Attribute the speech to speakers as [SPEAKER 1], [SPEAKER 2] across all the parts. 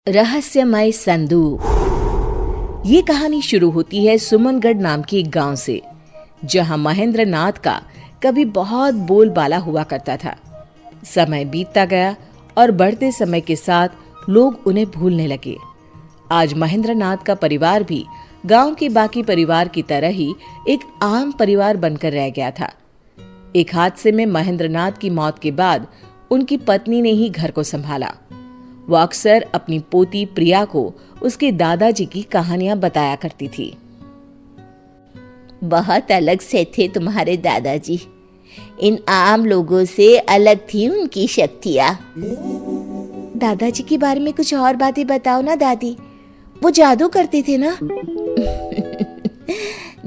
[SPEAKER 1] रहस्यमय संदूक। ये कहानी शुरू होती है सुमनगढ़ नाम के एक गांव से, जहां महेंद्र नाथ का कभी बहुत बोलबाला हुआ करता था। समय बीतता गया और बढ़ते समय के साथ लोग उन्हें भूलने लगे। आज महेंद्र नाथ का परिवार भी गांव के बाकी परिवार की तरह ही एक आम परिवार बनकर रह गया था। एक हादसे में महेंद्र नाथ की मौत के बाद उनकी पत्नी ने ही घर को संभाला। वो अक्सर अपनी पोती प्रिया को उसके दादाजी की कहानियां बताया करती थी।
[SPEAKER 2] बहुत अलग से थे तुम्हारे दादाजी। इन आम लोगों से अलग थी उनकी शक्तियाँ।
[SPEAKER 1] दादाजी के बारे में कुछ और बातें बताओ ना दादी, वो जादू करते थे ना?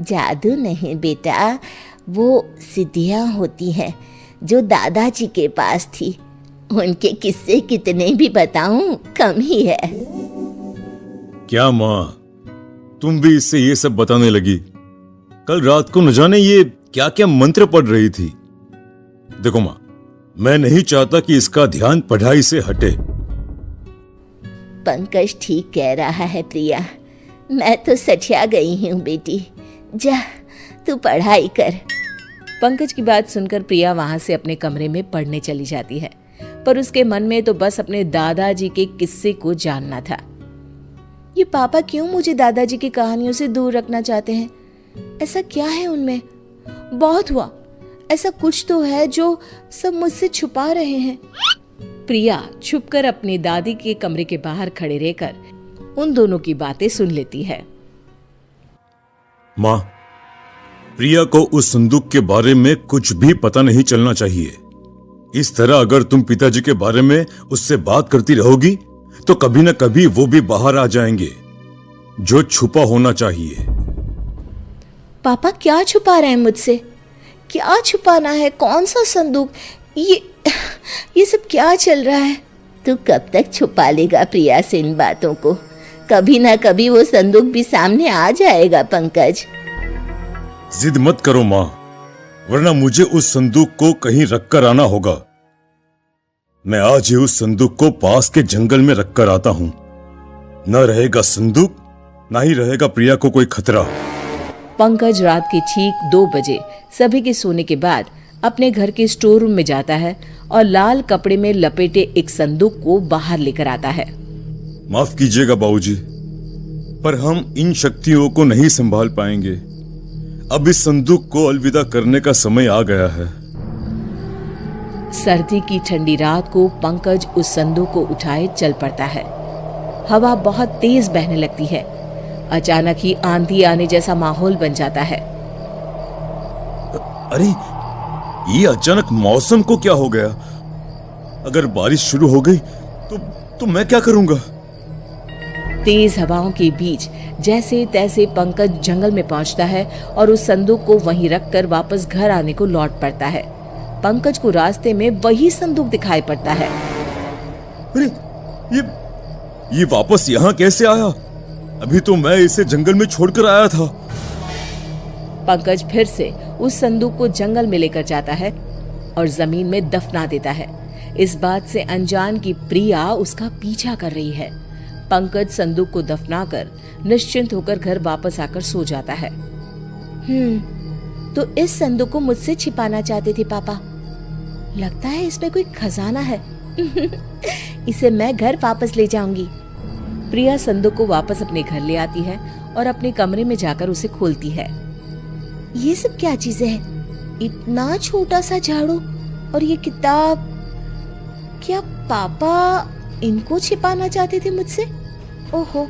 [SPEAKER 2] जादू नहीं बेटा, वो सिद्धियाँ होती हैं जो दादाजी के पास थी। उनके किस्से कितने भी बताऊं कम ही है।
[SPEAKER 3] क्या माँ, तुम भी इससे ये सब बताने लगी? कल रात को न जाने ये क्या क्या मंत्र पढ़ रही थी। देखो माँ, मैं नहीं चाहता कि इसका ध्यान पढ़ाई से हटे।
[SPEAKER 2] पंकज ठीक कह रहा है प्रिया, मैं तो सठिया गई हूँ बेटी। जा तू पढ़ाई कर।
[SPEAKER 1] पंकज की बात सुनकर प्रिया वहां से अपने कमरे में पढ़ने चली जाती है, पर उसके मन में तो बस अपने दादाजी के किस्से को जानना था। ये पापा क्यों मुझे दादाजी की कहानियों से दूर रखना चाहते हैं? ऐसा क्या है उनमें? बहुत हुआ, ऐसा कुछ तो है जो सब मुझसे छुपा रहे हैं। प्रिया छुपकर अपनी दादी के कमरे के बाहर खड़े रहकर उन दोनों की बातें सुन लेती है।
[SPEAKER 3] माँ, प्रिया को उस संदूक के बारे में कुछ भी पता नहीं चलना चाहिए। इस तरह अगर तुम पिताजी के बारे में उससे बात करती रहोगी तो कभी न कभी वो भी बाहर आ जाएंगे। जो छुपा होना चाहिए।
[SPEAKER 1] पापा क्या छुपा रहे हैं मुझसे? क्या छुपाना है? कौन सा संदूक? ये सब क्या चल रहा है?
[SPEAKER 2] तू कब तक छुपा लेगा प्रिया से इन बातों को? कभी ना कभी वो संदूक भी सामने आ जाएगा पंकज।
[SPEAKER 3] जिद मत करो माँ, वरना मुझे उस संदूक को कहीं रखकर आना होगा। मैं आज ही उस संदूक को पास के जंगल में रखकर आता हूं। न रहेगा संदूक, ना ही रहेगा प्रिया को कोई खतरा।
[SPEAKER 1] पंकज रात के ठीक 2 बजे सभी के सोने के बाद अपने घर के स्टोर रूम में जाता है और लाल कपड़े में लपेटे एक संदूक को बाहर लेकर आता है।
[SPEAKER 3] माफ कीजिएगा बाबूजी, पर हम इन शक्तियों को नहीं संभाल पाएंगे। अब इस संदूक को अलविदा करने का समय आ गया है।
[SPEAKER 1] सर्दी की ठंडी रात को पंकज उस संदूक को उठाए चल पड़ता है। हवा बहुत तेज बहने लगती है। अचानक ही आंधी आने जैसा माहौल बन जाता है।
[SPEAKER 3] अरे, ये अचानक मौसम को क्या हो गया? अगर बारिश शुरू हो गई तो मैं क्या करूंगा?
[SPEAKER 1] तेज हवाओं के बीच जैसे तैसे पंकज जंगल में पहुंचता है और उस संदूक को वहीं रखकर वापस घर आने को लौट पड़ता है। पंकज को रास्ते में वही संदूक दिखाई पड़ता है।
[SPEAKER 3] अरे, ये वापस यहाँ कैसे आया? अभी तो मैं इसे जंगल में छोड़कर आया था।
[SPEAKER 1] पंकज फिर से उस संदूक को जंगल में लेकर जाता है और जमीन में दफना देता है। इस बात से अनजान की प्रिया उसका पीछा कर रही है। पंकज संदूक को दफनाकर निश्चिंत होकर घर वापस आकर सो जाता है। तो इस संदूक को मुझसे छिपाना चाहते थे पापा। लगता है इसमें कोई खजाना है। इसे मैं घर वापस ले जाऊंगी। प्रिया संदूक को वापस अपने घर ले आती है और अपने कमरे में जाकर उसे खोलती है। ये सब क्या चीजें हैं? इतना छोटा सा झाड़ू और ये किताब। क्या पापा इनको छिपाना चाहते थे मुझसे? ओहो,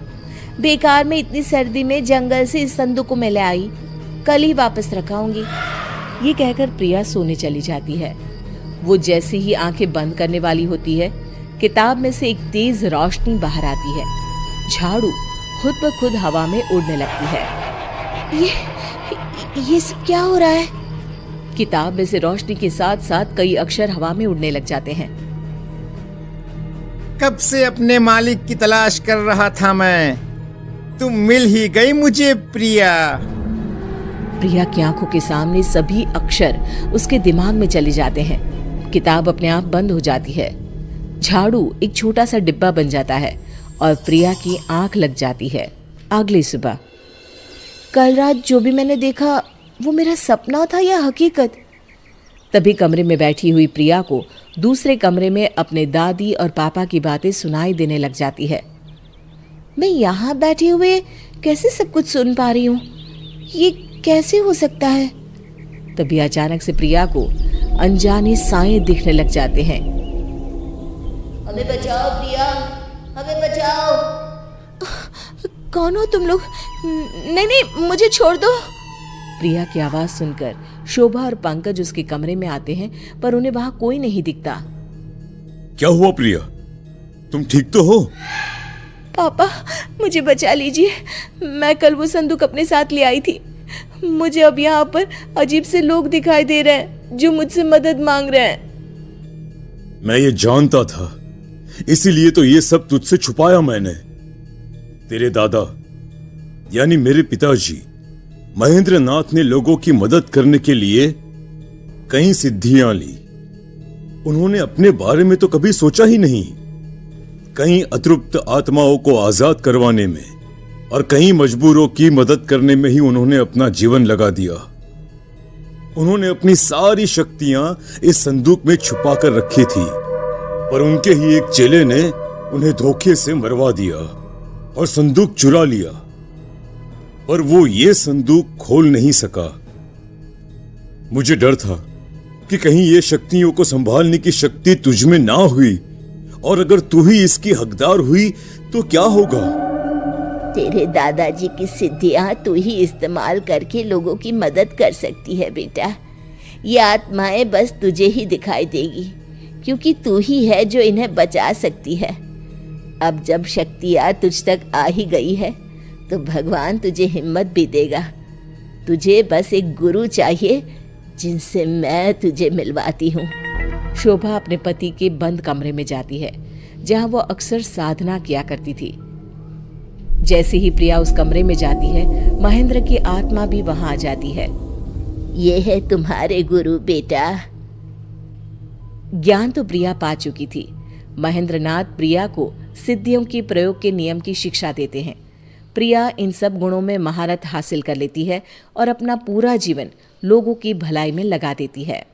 [SPEAKER 1] बेकार में इतनी सर्दी में जंगल से इस संदूक को मैं ले आई। कल ही वापस रखाऊंगी। ये कहकर प्रिया सोने चली जाती है। वो जैसे ही आंखें बंद करने वाली होती है, किताब में से एक तेज रोशनी बाहर आती है। झाड़ू खुद ब खुद हवा में उड़ने लगती है। ये सब क्या हो रहा है? किताब में से रोशनी के साथ साथ कई अक्षर हवा में उड़ने लग जाते हैं।
[SPEAKER 4] कब से अपने मालिक की तलाश कर रहा था मैं, तुम मिल ही गई मुझे प्रिया।
[SPEAKER 1] प्रिया की आंखों के सामने सभी अक्षर उसके दिमाग में चले जाते हैं। किताब अपने आप बंद हो जाती है। झाड़ू एक छोटा सा डिब्बा बन जाता है और प्रिया की आंख लग जाती है। अगली सुबह। कल रात जो भी मैंने देखा वो मेरा सपना था या हकीकत? तभी कमरे में बैठी हुई प्रिया को दूसरे कमरे में अपने दादी और पापा की बातें सुनाई देने लग जाती है। मैं यहाँ बैठे हुए कैसे सब कुछ सुन पा रही हूँ? ये कैसे हो सकता है? तभी अचानक से प्रिया को अनजाने साए दिखने लग जाते हैं।
[SPEAKER 2] हमें बचाओ प्रिया, हमें बचाओ।
[SPEAKER 1] कौन हो तुम लोग? नहीं नहीं, मुझे छोड़ दो। प्रिया की आवाज सुनकर शोभा और पंकज उसके कमरे में आते हैं, पर उन्हें वहां कोई नहीं दिखता।
[SPEAKER 3] क्या हुआ प्रिया, तुम ठीक तो हो?
[SPEAKER 1] पापा, मुझे बचा लीजिए। मैं कल वो संदूक अपने साथ ले आई थी। मुझे अब यहाँ पर अजीब से लोग दिखाई दे रहे हैं जो मुझसे मदद मांग रहे हैं।
[SPEAKER 3] मैं ये जानता था, इसीलिए तो ये सब तुझसे छुपाया मैंने। तेरे दादा यानी मेरे पिताजी महेंद्र नाथ ने लोगों की मदद करने के लिए कई सिद्धियां ली। उन्होंने अपने बारे में तो कभी सोचा ही नहीं। कई अतृप्त आत्माओं को आजाद करवाने में और कई मजबूरों की मदद करने में ही उन्होंने अपना जीवन लगा दिया। उन्होंने अपनी सारी शक्तियां इस संदूक में छुपा कर रखी थी, पर उनके ही एक चेले ने उन्हें धोखे से मरवा दिया और संदूक चुरा लिया। पर वो ये संदूक खोल नहीं सका। मुझे डर था कि कहीं ये शक्तियों को संभालने की शक्ति तुझ में ना हुई, और अगर तू ही इसकी हकदार हुई तो क्या होगा?
[SPEAKER 2] तेरे दादाजी की सिद्धियां तू ही इस्तेमाल करके लोगों की मदद कर सकती है बेटा। ये आत्माएं बस तुझे ही दिखाई देगी, क्योंकि तू ही है जो इन्हें बचा सकती है। अब जब शक्तियां तुझ तक आ ही गई है तो भगवान तुझे हिम्मत भी देगा। तुझे बस एक गुरु चाहिए जिनसे मैं तुझे मिलवाती हूँ।
[SPEAKER 1] शोभा अपने पति के बंद कमरे में जाती है, जहां वो अक्सर साधना किया करती थी। जैसे ही प्रिया उस कमरे में जाती है, महेंद्र की आत्मा भी वहां आ जाती है।
[SPEAKER 2] ये है तुम्हारे गुरु बेटा।
[SPEAKER 1] ज्ञान तो प्रिया पा चुकी थी। महेंद्र नाथ प्रिया को सिद्धियों के प्रयोग के नियम की शिक्षा देते हैं। प्रिया इन सब गुणों में महारत हासिल कर लेती है और अपना पूरा जीवन लोगों की भलाई में लगा देती है।